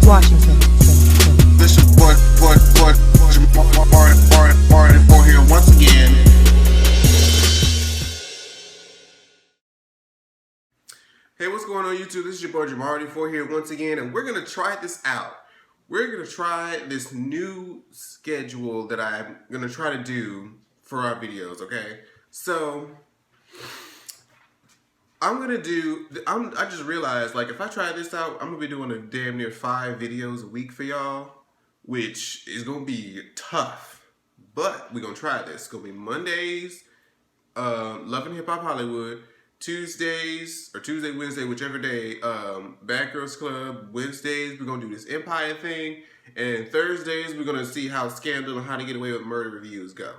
Washington. This is Martin for here once again. Hey, what's going on YouTube? This is your boy Jamarty4 here once again, and we're gonna try this out. We're gonna try this new schedule that I'm gonna try to do for our videos, okay? So I just realized, like, if I try this out, I'm gonna be doing a damn near 5 videos a week for y'all, which is gonna be tough, but we're gonna try this. It's gonna be Mondays, Love and Hip Hop Hollywood, Tuesdays, or Tuesday, Wednesday, whichever day, Bad Girls Club. Wednesdays, we're gonna do this Empire thing, and Thursdays, we're gonna see how Scandal and How to Get Away with Murder reviews go.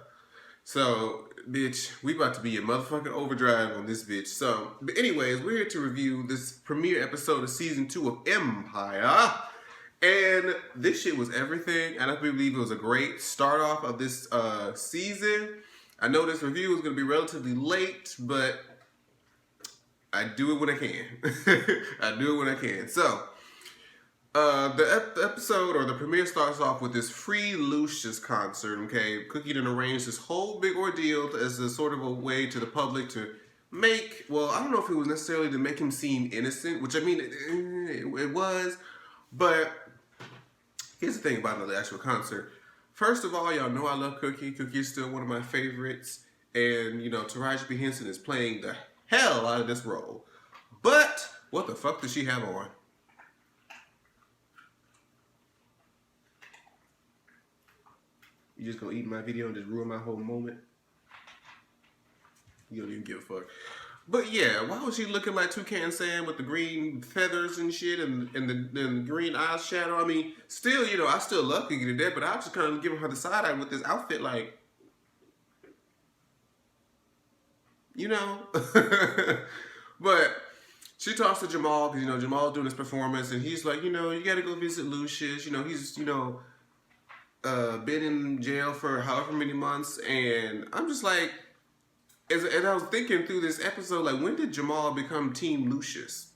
So, bitch, we about to be in motherfucking overdrive on this bitch. So, but anyways, we're here to review this premiere episode of season 2 of Empire. And this shit was everything. And I believe it was a great start off of this season. I know this review is going to be relatively late, but I do it when I can. I do it when I can. So, the episode or the premiere starts off with this Free Lucius concert, okay? Cookie done arranged this whole big ordeal as a sort of a way to the public to make, well, I don't know if it was necessarily to make him seem innocent, which I mean, it was, but here's the thing about the actual concert. First of all, y'all know I love Cookie. Cookie is still one of my favorites, and, you know, Taraji P. Henson is playing the hell out of this role. But, what the fuck does she have on? You just gonna eat my video and just ruin my whole moment? You don't even give a fuck. But yeah, why was she looking like Toucan Sam with the green feathers and shit and the green eyeshadow? I mean, still, you know, I still love Cookie to death, but I was just kind of giving her the side eye with this outfit, like, you know. But she talks to Jamal because, you know, Jamal's doing this performance, and he's like, you know, you gotta go visit Lucius. You know, he's, you know, been in jail for however many months, and I'm just like, as I was thinking through this episode, like, when did Jamal become Team Lucius?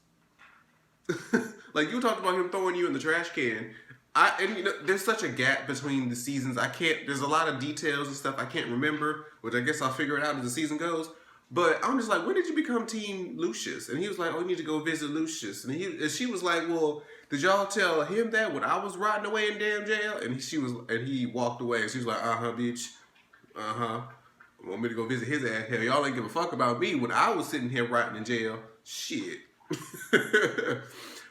Like, you talked about him throwing you in the trash can. And you know, there's such a gap between the seasons. There's a lot of details and stuff I can't remember, which I guess I'll figure it out as the season goes. But I'm just like, when did you become Team Lucius? And he was like, oh, you need to go visit Lucius. And she was like, well, did y'all tell him that when I was rotting away in damn jail? And he walked away. And she was like, uh-huh, bitch. Uh-huh. Want me to go visit his ass? Hell, y'all ain't give a fuck about me when I was sitting here rotting in jail. Shit.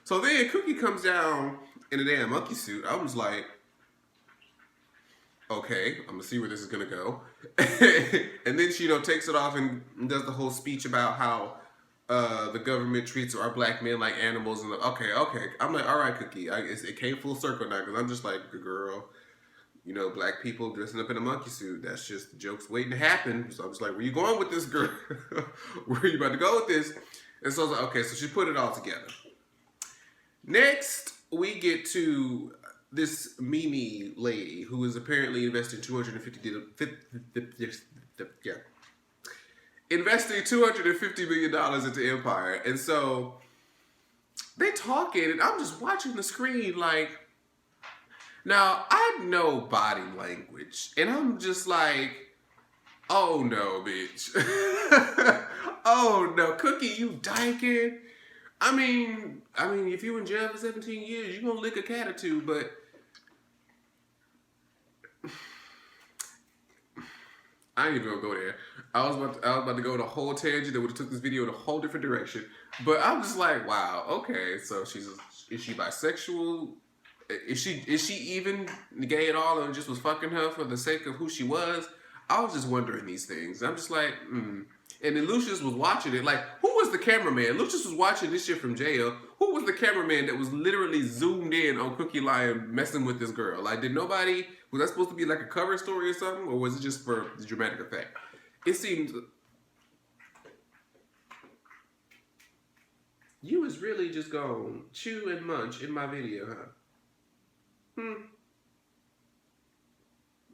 So then Cookie comes down in a damn monkey suit. I was like, okay, I'm gonna see where this is gonna go. And then she, you know, takes it off and does the whole speech about how the government treats our black men like animals. And okay. I'm like, all right, Cookie. It came full circle now, because I'm just like, girl, you know, black people dressing up in a monkey suit. That's just the joke's waiting to happen. So I was like, where you going with this, girl? Where are you about to go with this? And so I was like, okay, so she put it all together. Next, we get to this Mimi lady who is apparently investing $250 million into Empire. And so they talking, and I'm just watching the screen like, now I know body language, and I'm just like, oh no, bitch. Oh no, Cookie, you dyking. I mean, if you in jail for 17 years, you gonna lick a cat or two, but I ain't even gonna go there. I was about to go on a whole tangent that would have took this video in a whole different direction. But I'm just like, wow, okay, so is she bisexual? Is she even gay at all, and just was fucking her for the sake of who she was? I was just wondering these things. I'm just like, And then Lucius was watching it. Like, who was the cameraman? Lucius was watching this shit from jail. Who was the cameraman that was literally zoomed in on Cookie Lion messing with this girl? Like, was that supposed to be like a cover story or something? Or was it just for the dramatic effect? It seems... You was really just gonna chew and munch in my video, huh?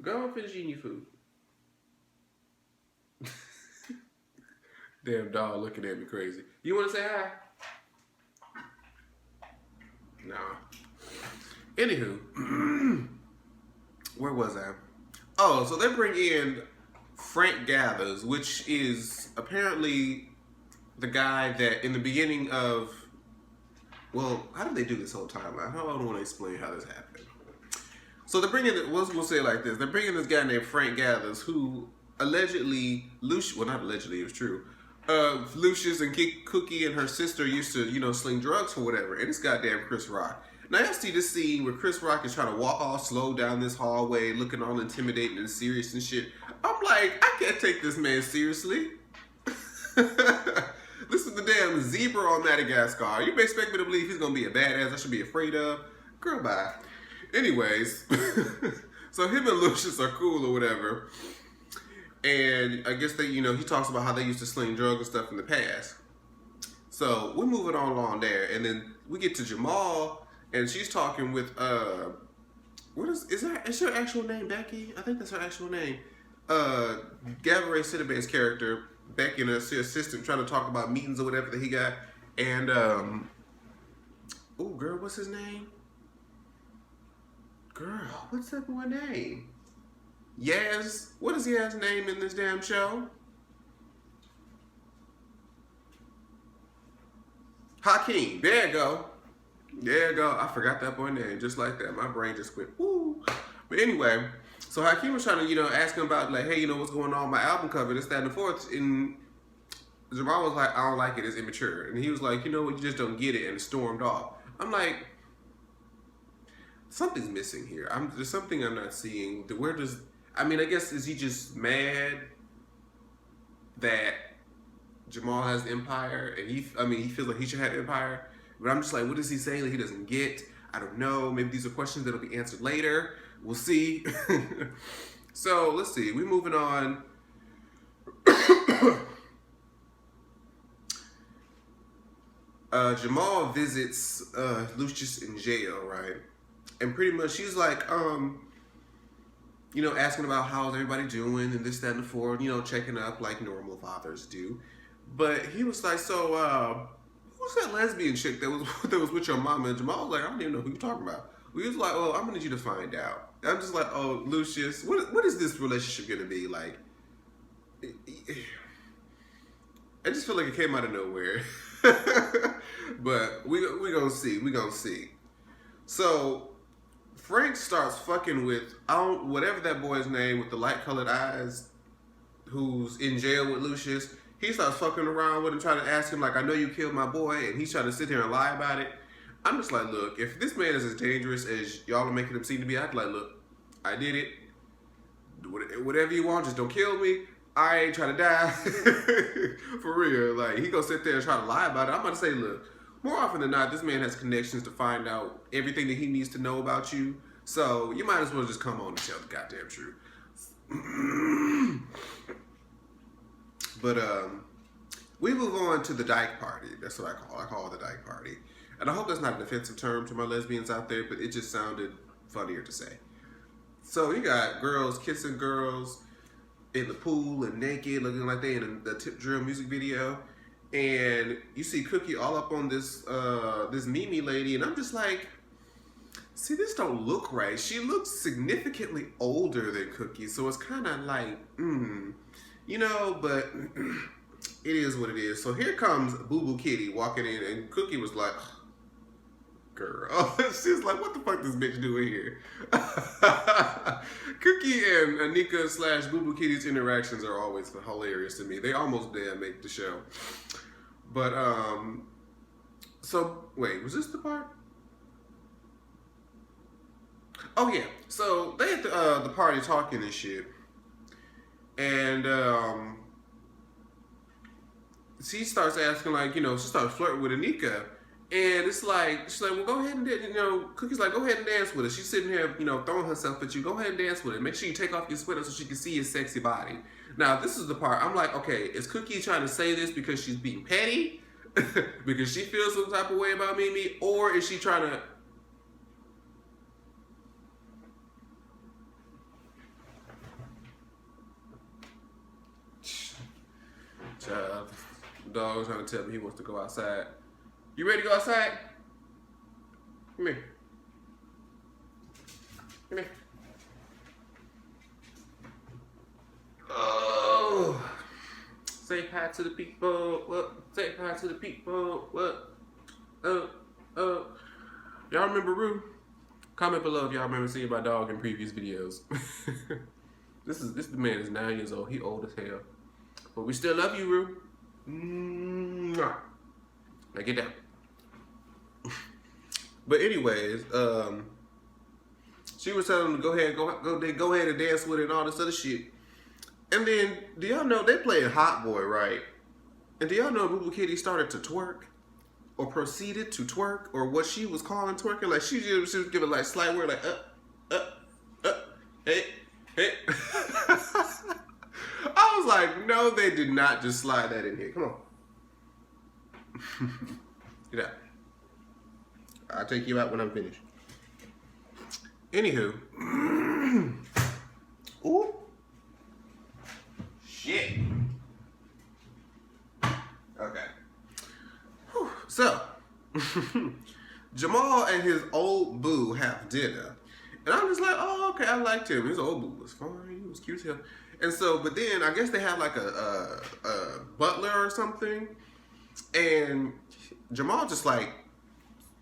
Go and finish eating your food. Damn dog looking at me crazy. You want to say hi? No. Anywho, where was I? Oh, so they bring in Frank Gathers, which is apparently the guy that in the beginning of, well, how did they do this whole timeline? I don't want to explain how this happened. So they're bringing, we'll say it like this, they're bringing this guy named Frank Gathers, who allegedly, well, not allegedly, it was true, Lucius and Cookie and her sister used to, sling drugs for whatever, and it's goddamn Chris Rock. Now I see this scene where Chris Rock is trying to walk all slow down this hallway, looking all intimidating and serious and shit. I'm like, I can't take this man seriously. This is the damn zebra on Madagascar. You expect me to believe he's gonna be a badass I should be afraid of? Girl, bye. Anyways, so him and Lucius are cool or whatever. And I guess they, he talks about how they used to sling drugs and stuff in the past. So we're moving on along there, and then we get to Jamal, and she's talking with is her actual name Becky? I think that's her actual name. Gabourey Sidibe's character, Becky, and her assistant, trying to talk about meetings or whatever that he got, and oh girl, what's his name? Girl, what's that boy name? Yaz. What is Yaz's name in this damn show? Hakeem. There you go. There you go. I forgot that boy name just like that. My brain just went woo. But anyway, so Hakeem was trying to, ask him about like, hey, what's going on with my album cover, this, that, and the fourth. And Jamal was like, I don't like it. It's immature. And he was like, you know what? You just don't get it, and stormed off. I'm like, something's missing here. There's something I'm not seeing. I guess, is he just mad that Jamal has the empire and he feels like he should have empire? But I'm just like, what is he saying that he doesn't get? I don't know. Maybe these are questions that'll be answered later. We'll see. So let's see. We're moving on. Jamal visits Lucius in jail, right? And pretty much she's like, asking about how's everybody doing and this, that, and the fourth, checking up like normal fathers do. But he was like, so, who's that lesbian chick that was with your mama? And Jamal was like, I don't even know who you're talking about. We was like, oh, I'm gonna need you to find out. I'm just like, oh, Lucius, what is this relationship gonna be like? I just feel like it came out of nowhere. But we gonna see. We gonna see. So Frank starts fucking with whatever that boy's name with the light-colored eyes, who's in jail with Lucius. He starts fucking around with him, trying to ask him, like, I know you killed my boy, and he's trying to sit here and lie about it. I'm just like, look, if this man is as dangerous as y'all are making him seem to be, I'd be like, look, I did it. Whatever you want, just don't kill me. I ain't trying to die. For real. Like, he gonna sit there and try to lie about it. I'm about to say, look, more often than not, this man has connections to find out everything that he needs to know about you. So you might as well just come on and tell the goddamn truth. But we move on to the dyke party. That's what I call it the dyke party. And I hope that's not an offensive term to my lesbians out there, but it just sounded funnier to say. So you got girls kissing girls in the pool and naked, looking like they in the Tip Drill music video. And you see Cookie all up on this Mimi lady, and I'm just like, see, this don't look right. She looks significantly older than Cookie, so it's kind of like, but it is what it is. So here comes Boo Boo Kitty walking in, and Cookie was like, girl. She's like, what the fuck this bitch doing here? Cookie and Anika / Boo Boo Kitty's interactions are always hilarious to me. They almost damn make the show. But, so, wait, was this the part? Oh, yeah. So, they at the party talking and shit. And, she starts asking, like, she starts flirting with Anika. And it's like, she's like, well, go ahead and, Cookie's like, go ahead and dance with her. She's sitting here, throwing herself at you. Go ahead and dance with her. Make sure you take off your sweater so she can see your sexy body. Now, this is the part. I'm like, okay, is Cookie trying to say this because she's being petty? Because she feels some type of way about Mimi? Or is she trying to... Child, dog's trying to tell me he wants to go outside. You ready to go outside? Come here. Say hi to the people. What? Say hi to the people. What? Y'all remember Rue? Comment below if y'all remember seeing my dog in previous videos. This the man is 9 years old. He old as hell. But we still love you, Rue. Mwah. Now get down. But anyways, she was telling him to go ahead and dance with it and all this other shit. And then, do y'all know they played Hot Boy, right? And do y'all know Boo Boo Kitty started to twerk? Or proceeded to twerk? Or what she was calling twerking? Like, she was giving, like, slight word, like, hey. I was like, no, they did not just slide that in here. Come on. Get out. I'll take you out when I'm finished. Anywho. Ooh. Shit. Okay. Whew. So, Jamal and his old boo have dinner. And I'm just like, oh, okay, I liked him. His old boo was fine. He was cute as hell. And so, but then I guess they have like a butler or something. And Jamal just like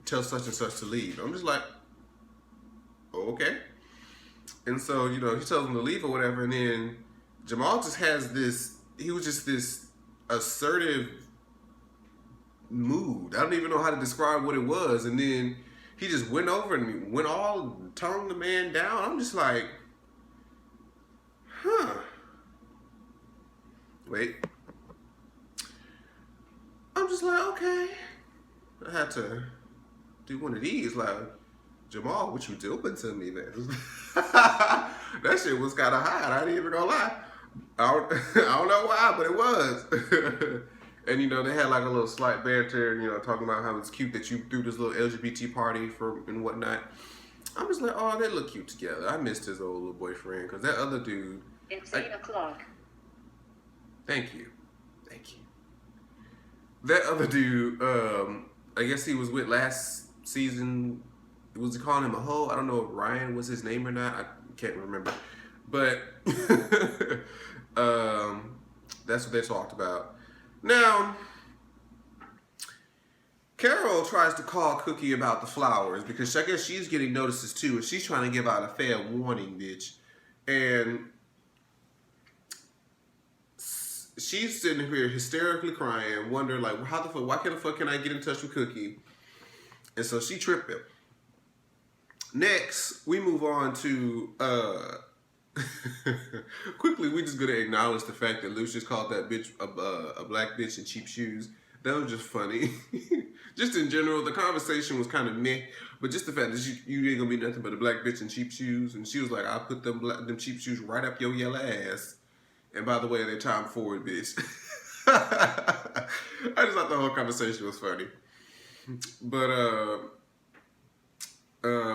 tells such and such to leave. I'm just like, oh, okay. And so, you know, he tells him to leave or whatever. And then Jamal just has this, he was just this assertive mood. I don't even know how to describe what it was. And then he just went over and went all tongue the man down. I'm just like, huh. Wait. I'm just like, okay. I had to do one of these. Like, Jamal, what you doing to me, man? That shit was kind of hot. I ain't even gonna lie. I don't know why, but it was. And, you know, they had like a little slight banter, you know, talking about how it's cute that you threw this little LGBT party and whatnot. I'm just like, oh, they look cute together. I missed his old little boyfriend because that other dude. It's 8 o'clock. Thank you. That other dude, I guess he was with last season. Was he calling him a hoe? I don't know if Ryan was his name or not. I can't remember. But that's what they talked about. Now, Carol tries to call Cookie about the flowers because I guess she's getting notices too, and she's trying to give out a fair warning, bitch. And she's sitting here hysterically crying, wondering like, how the fuck, why the fuck can I get in touch with Cookie? And so she tripping. Next, we move on to quickly. We just gonna acknowledge the fact that Lucius called that bitch a black bitch in cheap shoes. That was just funny. Just in general, the conversation was kind of meh, but just the fact that you ain't gonna be nothing but a black bitch in cheap shoes, and she was like, "I'll put them cheap shoes right up your yellow ass." And by the way, they're time forward, bitch. I just thought the whole conversation was funny. But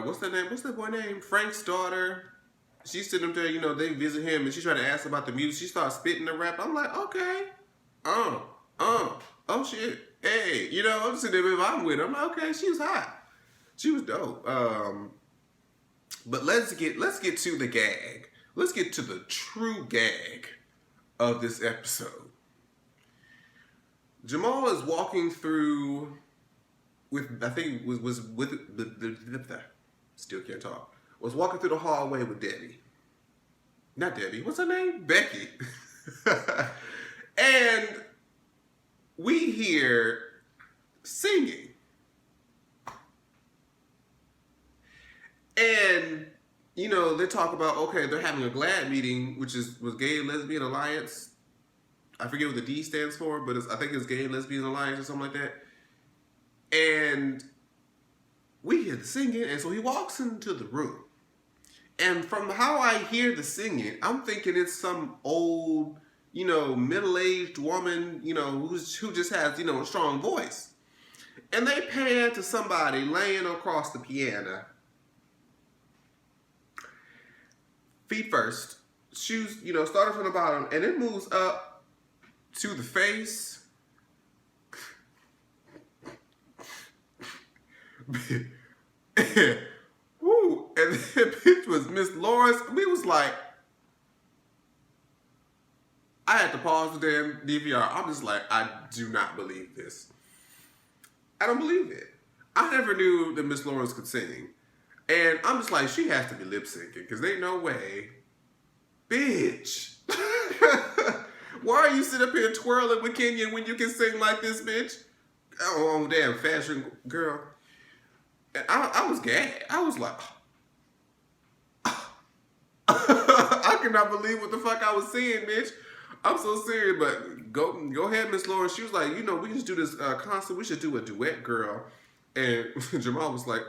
what's that name? What's that boy name? Frank's daughter. She's sitting up there, you know, they visit him, and she tried to ask about the music. She starts spitting the rap. I'm like, okay, oh shit, hey, you know, I'm sitting there vibing with her. I'm like, okay, she was hot, she was dope. But let's get to the gag. Let's get to the true gag of this episode. Jamal is walking through with, I think it was with the still can't talk. Was walking through the hallway with Debbie. Not Debbie. What's her name? Becky. And we hear singing. And, you know, they talk about, okay, they're having a GLAAD meeting, which was Gay and Lesbian Alliance. I forget what the D stands for, but I think it's Gay and Lesbian Alliance or something like that. And we hear the singing, and so he walks into the room. And from how I hear the singing, I'm thinking it's some old, you know, middle-aged woman, you know, who just has, you know, a strong voice. And they pan to somebody laying across the piano. Feet first, shoes, you know, starting from the bottom, and it moves up to the face. Woo! And the bitch was Miss Lawrence. We was like, I had to pause the damn DVR. I'm just like, I do not believe this. I don't believe it. I never knew that Miss Lawrence could sing. And I'm just like, she has to be lip syncing because there ain't no way. Bitch. Why are you sitting up here twirling with Kenya when you can sing like this, bitch? Oh, damn, fashion girl. And I was gagged. I was like, I cannot believe what the fuck I was seeing, bitch. I'm so serious, but go ahead, Miss Lawrence. She was like, you know, we just do this concert. We should do a duet, girl. And Jamal was like,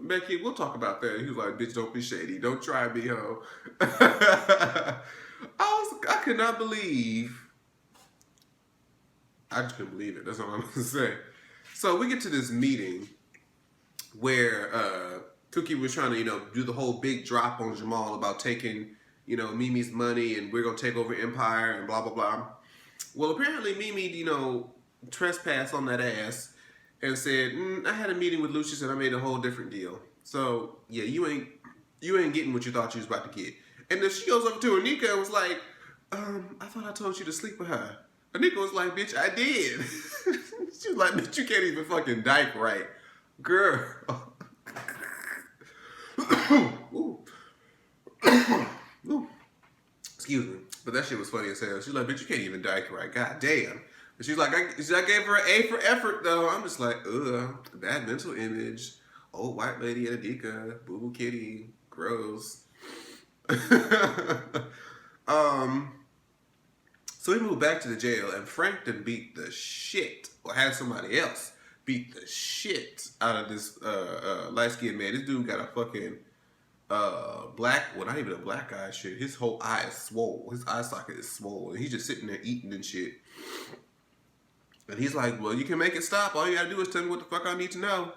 Becky, we'll talk about that. And he was like, bitch, don't be shady. Don't try me, ho. I could not believe. I just couldn't believe it. That's all I'm going to say. So we get to this meeting where Cookie was trying to, you know, do the whole big drop on Jamal about taking, you know, Mimi's money and we're going to take over Empire and blah, blah, blah. Well, apparently Mimi, you know, trespassed on that ass and said, I had a meeting with Lucius and I made a whole different deal. So, yeah, you ain't getting what you thought you was about to get. And then she goes up to Anika and was like, I thought I told you to sleep with her. Anika was like, bitch, I did. She was like, bitch, you can't even fucking dyke right. Girl. Ooh. Ooh. Excuse me. But that shit was funny as hell. She's like, bitch, you can't even dyke right. God damn. And she's like, I gave her an A for effort, though. I'm just like, bad mental image. Old white lady at Anika. Boo boo kitty. Gross. So we moved back to the jail, and Frank done beat the shit, or had somebody else beat the shit out of this light-skinned man. This dude got a fucking black, well, not even a black eye shit. His whole eye is swole. His eye socket is swole, and he's just sitting there eating and shit. And he's like, well, you can make it stop. All you gotta do is tell me what the fuck I need to know.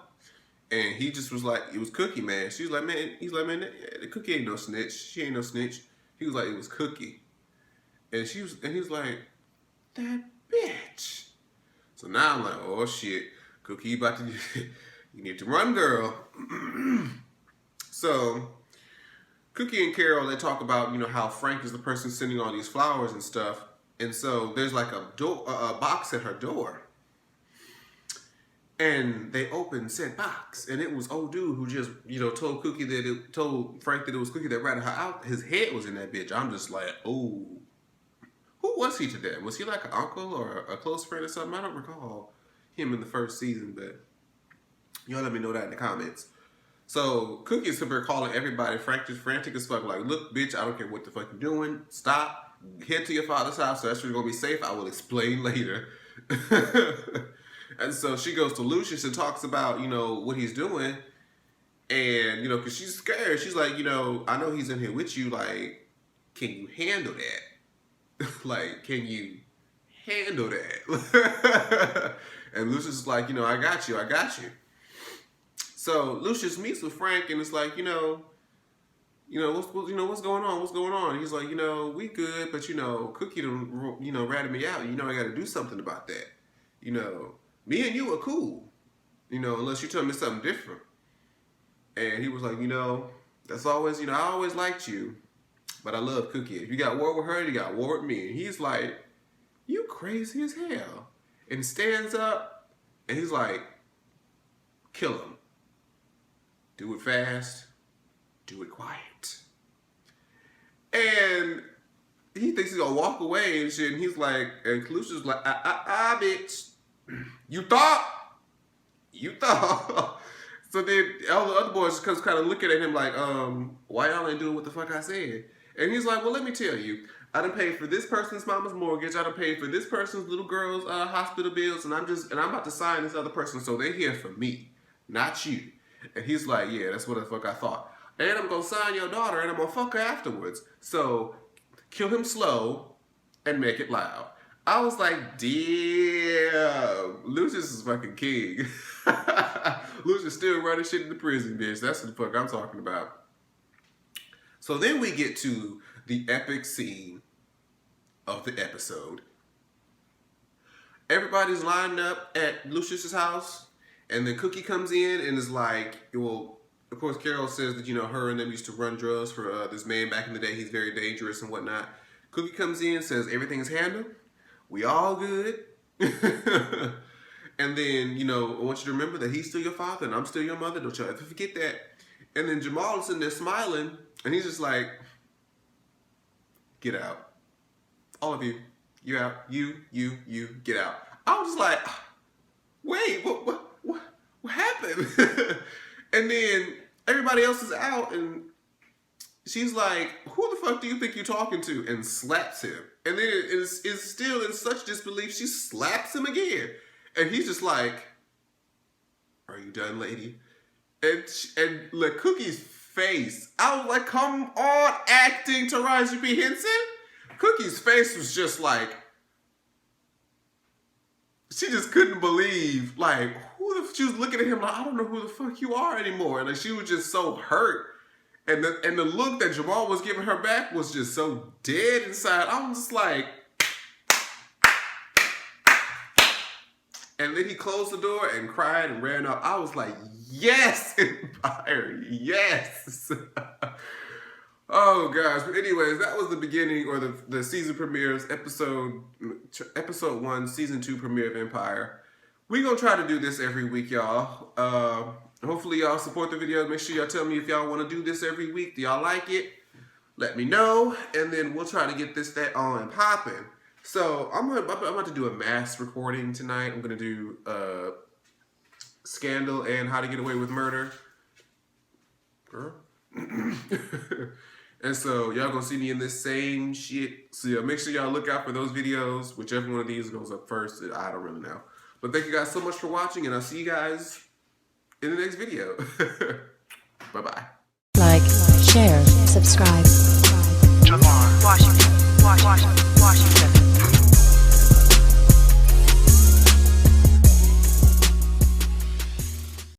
And he just was like, it was Cookie, man. She's like, man, he's like, man, the Cookie ain't no snitch. She ain't no snitch. He was like, it was Cookie. And he was like, that bitch. So now I'm like, oh shit, Cookie, you about to, you need to run, girl. So Cookie and Carol, they talk about, you know, how Frank is the person sending all these flowers and stuff. And so there's like a box at her door. And they opened said box, and it was old dude who just, you know, told Frank that it was Cookie that ratted her out. His head was in that bitch. I'm just like, oh. Who was he to them? Was he like an uncle or a close friend or something? I don't recall him in the first season, but y'all let me know that in the comments. So Cookie's up here calling everybody frantic as fuck. Like, look, bitch, I don't care what the fuck you're doing. Stop. Head to your father's house so that's where you're going to be safe. I will explain later. And so she goes to Lucius and talks about, you know, what he's doing. And, you know, because she's scared. She's like, you know, I know he's in here with you. Like, can you handle that? Like, can you handle that? And Lucius is like, you know, I got you. So Lucius meets with Frank and it's like, what's going on? What's going on? He's like, you know, we good, but, you know, Cookie done, you know, ratted me out. You know, I got to do something about that. You know, me and you are cool, you know, unless you tell me something different. And he was like, you know, that's always, you know, I always liked you, but I love Cookie. If you got war with her, you got war with me. And he's like, you crazy as hell. And stands up and he's like, kill him. Do it fast. Do it quiet. And he thinks he's gonna walk away and shit. And he's like, and Lucius like, bitch. You thought? So then all the other boys just kind of looking at him like, why y'all ain't doing what the fuck I said? And he's like, well, let me tell you. I done paid for this person's mama's mortgage. I done paid for this person's little girl's hospital bills. And I'm about to sign this other person. So they're here for me, not you. And he's like, yeah, that's what the fuck I thought. And I'm going to sign your daughter and I'm going to fuck her afterwards. So kill him slow and make it loud. I was like, damn, Lucius is fucking king. Lucius still running shit in the prison, bitch. That's what the fuck I'm talking about. So then we get to the epic scene of the episode. Everybody's lined up at Lucius's house, and then Cookie comes in and is like, well, of course, Carol says that, you know, her and them used to run drugs for this man back in the day. He's very dangerous and whatnot. Cookie comes in, says everything is handled. We all good. And then, you know, I want you to remember that he's still your father and I'm still your mother. Don't you ever forget that. And then Jamal is sitting there smiling and he's just like, get out. All of you. You're out. You, get out. I was just like, wait, what happened? And then everybody else is out and she's like, who the fuck do you think you're talking to? And slaps him. And then is still in such disbelief, she slaps him again. And he's just like, are you done, lady? And like Cookie's face, I was like, come on, acting Taraji P. Henson. Cookie's face was just like, she just couldn't believe, like, she was looking at him like, I don't know who the fuck you are anymore. And like, she was just so hurt. And the look that Jamal was giving her back was just so dead inside. I was just like, and then he closed the door and cried and ran up. I was like, yes, Empire, yes. Oh gosh, but anyways, that was the beginning or the season premieres, episode 1, season 2 premiere of Empire. We're gonna try to do this every week, y'all. Hopefully y'all support the video. Make sure y'all tell me if y'all want to do this every week. Do y'all like it? Let me know, and then we'll try to get that on and popping. So I'm about to do a mass recording tonight. I'm gonna do Scandal and How to Get Away with Murder. Girl. And so y'all gonna see me in this same shit. So yeah, make sure y'all look out for those videos. Whichever one of these goes up first, I don't really know. But thank you guys so much for watching, and I'll see you guys in the next video. Bye-bye. Like, share, subscribe. Jamar, Washington.